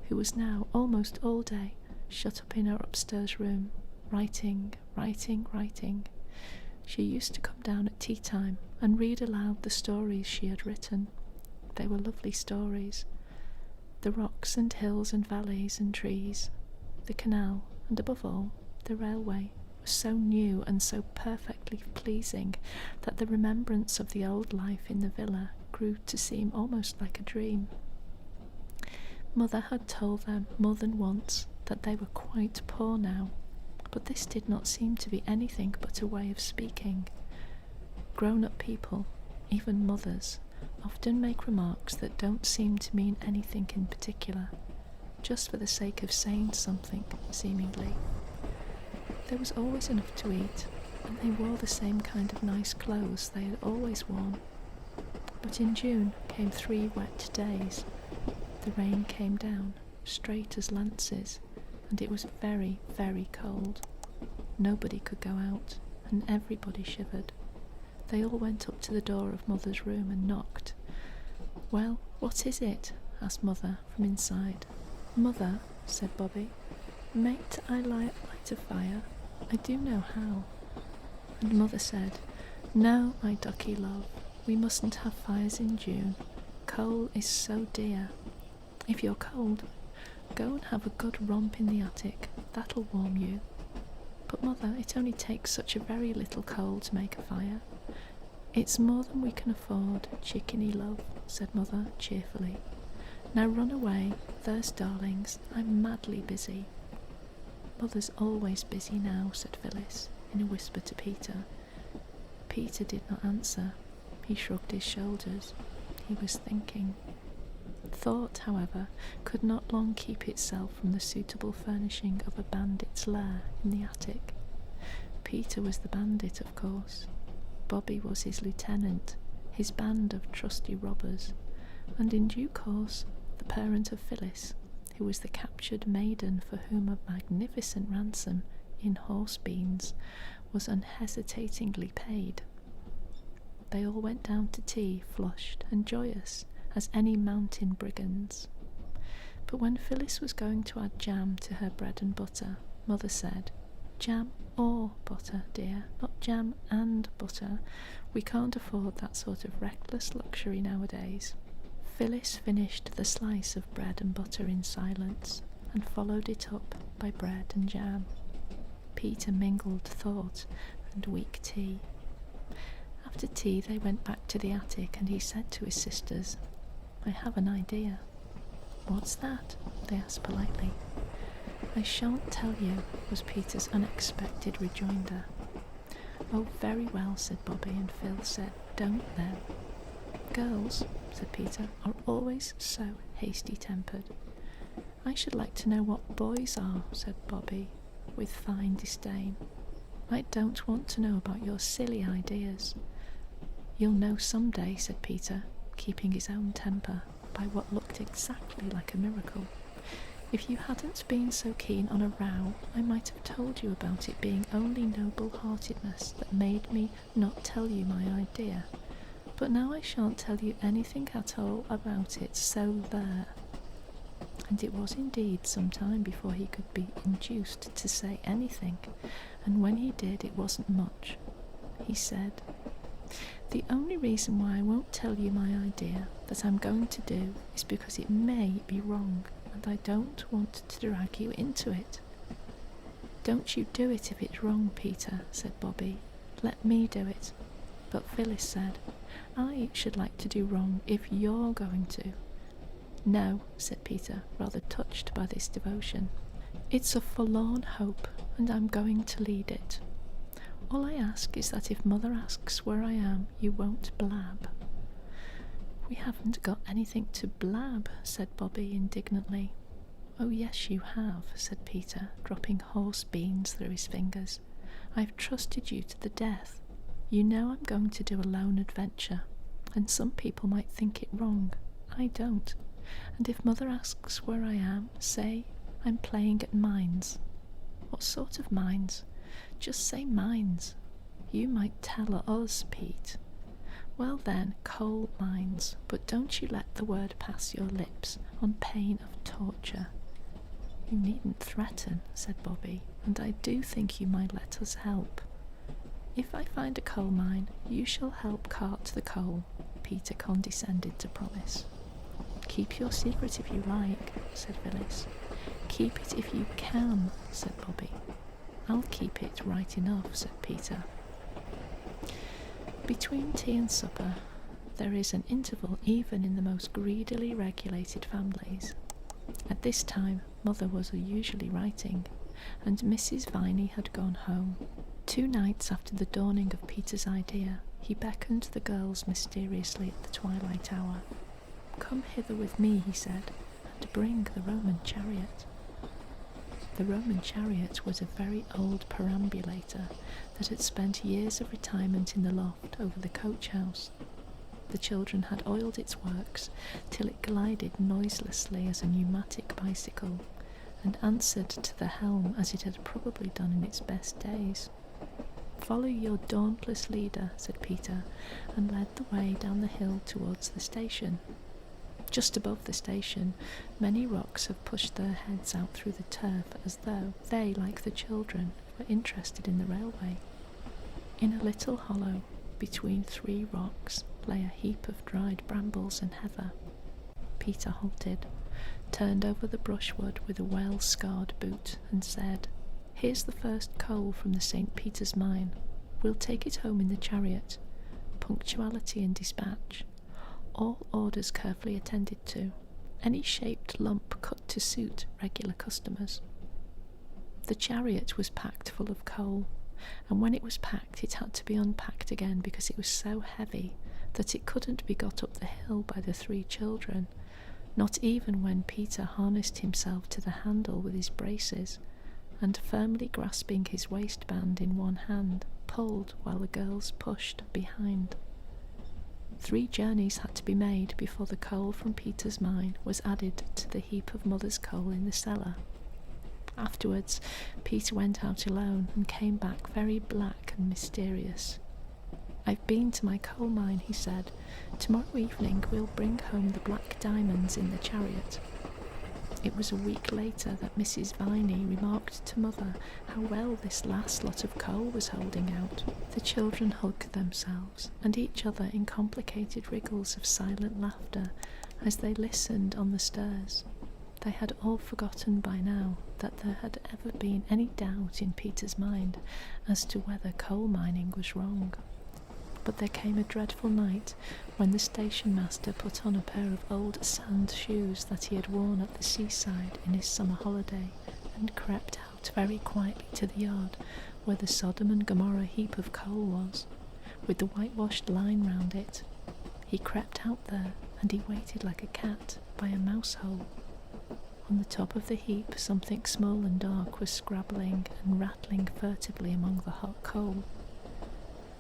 who was now almost all day shut up in her upstairs room, writing. She used to come down at tea time and read aloud the stories she had written. They were lovely stories. The rocks and hills and valleys and trees, the canal, and above all, the railway, was so new and so perfectly pleasing that the remembrance of the old life in the villa grew to seem almost like a dream. Mother had told them more than once that they were quite poor now, But this did not seem to be anything but a way of speaking. Grown-up people, even mothers, often make remarks that don't seem to mean anything in particular, just for the sake of saying something, seemingly. There was always enough to eat, and they wore the same kind of nice clothes they had always worn. But in June came 3 wet days. The rain came down, straight as lances, and it was very, very cold. Nobody could go out, and everybody shivered. They all went up to the door of Mother's room and knocked. "Well, what is it?" asked Mother from inside. "Mother," said Bobby, "mayn't I light a fire? I do know how." And Mother said, "No, my ducky love, we mustn't have fires in June. Coal is so dear. If you're cold, go and have a good romp in the attic. That'll warm you." "But Mother, it only takes such a very little coal to make a fire." "It's more than we can afford, chickeny love," said Mother cheerfully. "Now run away, there's darlings, I'm madly busy." "Mother's always busy now," said Phyllis, in a whisper to Peter. Peter did not answer. He shrugged his shoulders. He was thinking. Thought, however, could not long keep itself from the suitable furnishing of a bandit's lair in the attic. Peter was the bandit, of course. Bobby was his lieutenant, his band of trusty robbers, and in due course the parent of Phyllis, who was the captured maiden for whom a magnificent ransom in horse beans was unhesitatingly paid. They all went down to tea flushed and joyous as any mountain brigands. But when Phyllis was going to add jam to her bread and butter, Mother said, "Jam or butter, dear, not jam and butter. We can't afford that sort of reckless luxury nowadays." Phyllis finished the slice of bread and butter in silence, and followed it up by bread and jam. Peter mingled thought and weak tea. After tea they went back to the attic, and he said to his sisters, "I have an idea." "What's that?" they asked politely. "I shan't tell you," was Peter's unexpected rejoinder. "Oh, very well," said Bobby, and Phil said, "Don't then." "Girls," said Peter, "are always so hasty-tempered." "I should like to know what boys are," said Bobby, with fine disdain. "I don't want to know about your silly ideas." "You'll know some day," said Peter, keeping his own temper by what looked exactly like a miracle. "If you hadn't been so keen on a row, I might have told you about it being only noble-heartedness that made me not tell you my idea. But now I shan't tell you anything at all about it, so there." And it was indeed some time before he could be induced to say anything, and when he did it wasn't much. He said, "The only reason why I won't tell you my idea that I'm going to do is because it may be wrong, and I don't want to drag you into it." "Don't you do it if it's wrong, Peter," said Bobby. "Let me do it." But Phyllis said, "I should like to do wrong if you're going to." "No," said Peter, rather touched by this devotion. "It's a forlorn hope, and I'm going to lead it. All I ask is that if Mother asks where I am, you won't blab." "We haven't got anything to blab," said Bobby indignantly. "Oh, yes, you have," said Peter, dropping horse beans through his fingers. "I've trusted you to the death. You know I'm going to do a lone adventure, and some people might think it wrong. I don't. And if Mother asks where I am, say I'm playing at mines." "What sort of mines?" "Just say mines." "You might tell us, Pete." "Well then, coal mines, but don't you let the word pass your lips on pain of torture." "You needn't threaten," said Bobby, "and I do think you might let us help." "If I find a coal mine, you shall help cart the coal," Peter condescended to promise. "Keep your secret if you like," said Phyllis. "Keep it if you can," said Bobby. "I'll keep it right enough," said Peter. Between tea and supper, there is an interval even in the most greedily regulated families. At this time, Mother was usually writing, and Mrs. Viney had gone home. 2 nights after the dawning of Peter's idea, he beckoned the girls mysteriously at the twilight hour. "Come hither with me," he said, "and bring the Roman chariot." The Roman chariot was a very old perambulator that had spent years of retirement in the loft over the coach-house. The children had oiled its works till it glided noiselessly as a pneumatic bicycle, and answered to the helm as it had probably done in its best days. "Follow your dauntless leader," said Peter, and led the way down the hill towards the station. Just above the station, many rocks have pushed their heads out through the turf as though they, like the children, were interested in the railway. In a little hollow, between 3 rocks, lay a heap of dried brambles and heather. Peter halted, turned over the brushwood with a well-scarred boot, and said, "Here's the first coal from the St. Peter's mine. We'll take it home in the chariot. Punctuality and dispatch. All orders carefully attended to. Any shaped lump cut to suit regular customers." The chariot was packed full of coal, and when it was packed it had to be unpacked again because it was so heavy that it couldn't be got up the hill by the 3 children, not even when Peter harnessed himself to the handle with his braces, and firmly grasping his waistband in one hand, pulled while the girls pushed behind. 3 journeys had to be made before the coal from Peter's mine was added to the heap of mother's coal in the cellar. Afterwards, Peter went out alone and came back very black and mysterious. "I've been to my coal mine," he said. "Tomorrow evening we'll bring home the black diamonds in the chariot." It was a week later that Mrs. Viney remarked to Mother how well this last lot of coal was holding out. The children hugged themselves and each other in complicated wriggles of silent laughter as they listened on the stairs. They had all forgotten by now that there had ever been any doubt in Peter's mind as to whether coal mining was wrong. But there came a dreadful night when the station master put on a pair of old sand shoes that he had worn at the seaside in his summer holiday and crept out very quietly to the yard where the Sodom and Gomorrah heap of coal was, with the whitewashed line round it. He crept out there and he waited like a cat by a mouse hole. On the top of the heap something small and dark was scrabbling and rattling furtively among the hot coal.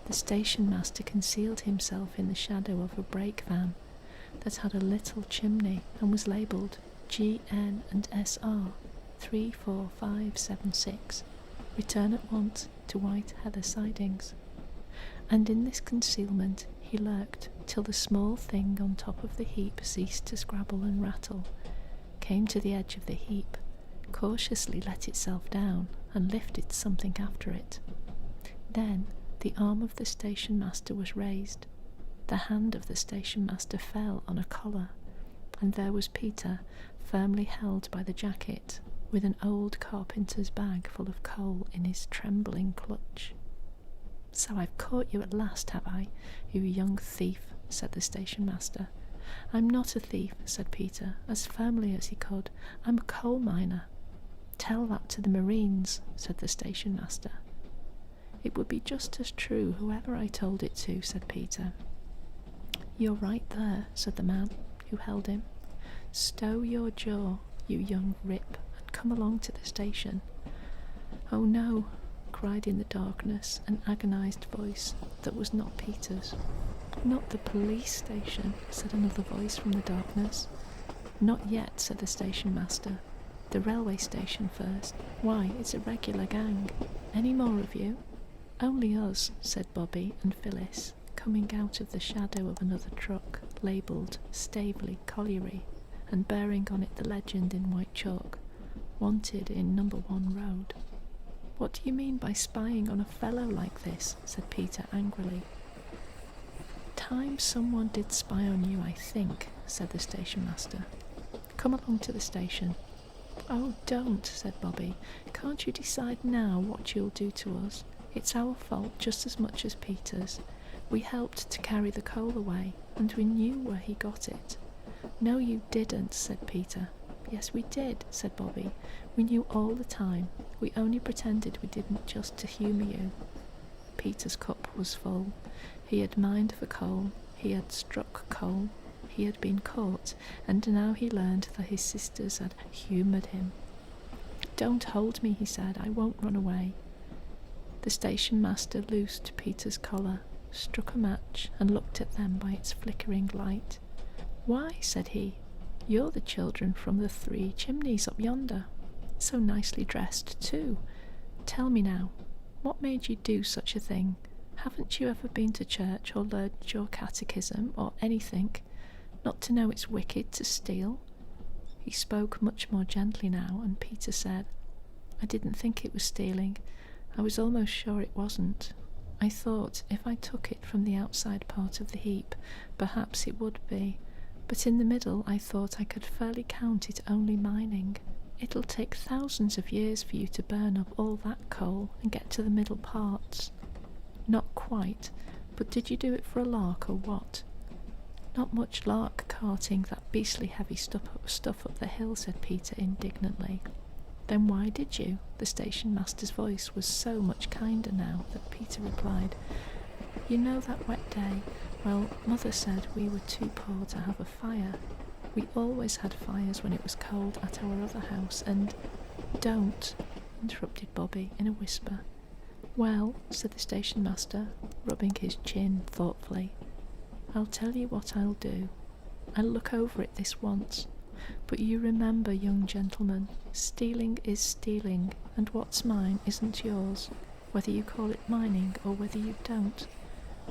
The station master concealed himself in the shadow of a brake van that had a little chimney and was labelled GN and SR 34576. Return at once to White Heather Sidings. And in this concealment he lurked till the small thing on top of the heap ceased to scrabble and rattle, came to the edge of the heap, cautiously let itself down and lifted something after it. Then the arm of the station master was raised, the hand of the station master fell on a collar, and there was Peter, firmly held by the jacket, with an old carpenter's bag full of coal in his trembling clutch. "So I've caught you at last, have I, you young thief?" said the station master. "I'm not a thief," said Peter, as firmly as he could. "I'm a coal miner." "Tell that to the Marines," said the station master. "It would be just as true whoever I told it to," said Peter. "You're right there," said the man who held him. "Stow your jaw, you young rip, and come along to the station." "Oh no," cried in the darkness an agonised voice that was not Peter's. "Not the police station," said another voice from the darkness. "Not yet," said the station master. "The railway station first. Why, it's a regular gang. Any more of you?" "Only us," said Bobby and Phyllis, coming out of the shadow of another truck, labelled Staveley Colliery, and bearing on it the legend in white chalk, "Wanted in number 1 road." "What do you mean by spying on a fellow like this?" said Peter angrily. "Time someone did spy on you, I think," said the station master. "Come along to the station." "Oh, don't," said Bobby. "Can't you decide now what you'll do to us? It's our fault just as much as Peter's. We helped to carry the coal away, and we knew where he got it." "No, you didn't," said Peter. Yes, we did, said Bobby. We knew all the time. We only pretended we didn't just to humour you. Peter's cup was full. He had mined for coal. He had struck coal. He had been caught, and now he learned that his sisters had humoured him. Don't hold me, he said. I won't run away. The station master loosed Peter's collar, struck a match, and looked at them by its flickering light. Why, said he, you're the children from the 3 chimneys up yonder. So nicely dressed, too. Tell me now, what made you do such a thing? Haven't you ever been to church or learned your catechism or anything? Not to know it's wicked to steal? He spoke much more gently now, and Peter said, I didn't think it was stealing. I was almost sure it wasn't. I thought if I took it from the outside part of the heap, perhaps it would be. But in the middle I thought I could fairly count it only mining. It'll take thousands of years for you to burn up all that coal and get to the middle parts. Not quite, but did you do it for a lark or what? Not much lark carting that beastly heavy stuff up the hill, said Peter indignantly. Then why did you? The station master's voice was so much kinder now that Peter replied, You know that wet day? Well, Mother said we were too poor to have a fire. We always had fires when it was cold at our other house, and... Don't, interrupted Bobby in a whisper. Well, said the station master, rubbing his chin thoughtfully, I'll tell you what I'll do. I'll look over it this once. But you remember, young gentleman, stealing is stealing, and what's mine isn't yours, whether you call it mining or whether you don't.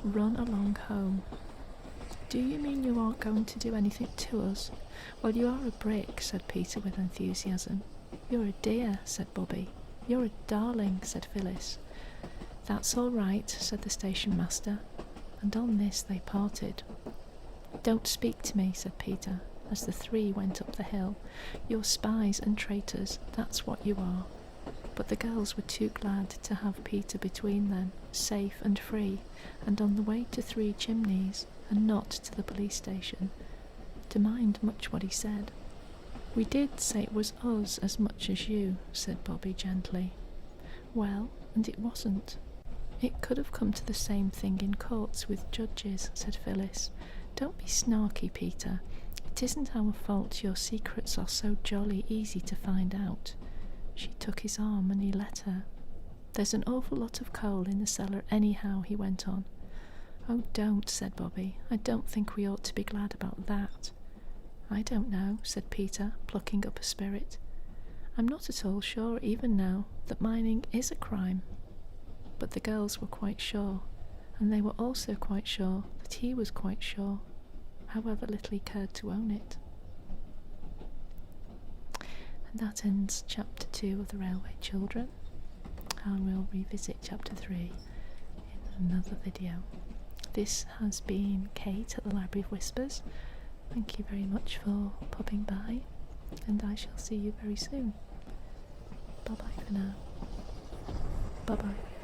Run along home. Do you mean you aren't going to do anything to us? Well, you are a brick, said Peter with enthusiasm. You're a dear, said Bobby. You're a darling, said Phyllis. That's all right, said the station master, and on this they parted. Don't speak to me, said Peter, as the 3 went up the hill. You're spies and traitors, that's what you are. But the girls were too glad to have Peter between them, safe and free, and on the way to 3 chimneys, and not to the police station, to mind much what he said. We did say it was us as much as you, said Bobby gently. Well, and it wasn't. It could have come to the same thing in courts with judges, said Phyllis. Don't be snarky, Peter. It isn't our fault your secrets are so jolly easy to find out. She took his arm and he let her. There's an awful lot of coal in the cellar anyhow, he went on. Oh, don't, said Bobby. I don't think we ought to be glad about that. I don't know, said Peter, plucking up a spirit. I'm not at all sure, even now, that mining is a crime. But the girls were quite sure, and they were also quite sure that he was quite sure, however little he cared to own it. And that ends Chapter 2 of The Railway Children. I will revisit Chapter 3 in another video. This has been Kate at the Library of Whispers. Thank you very much for popping by, and I shall see you very soon. Bye bye for now. Bye bye.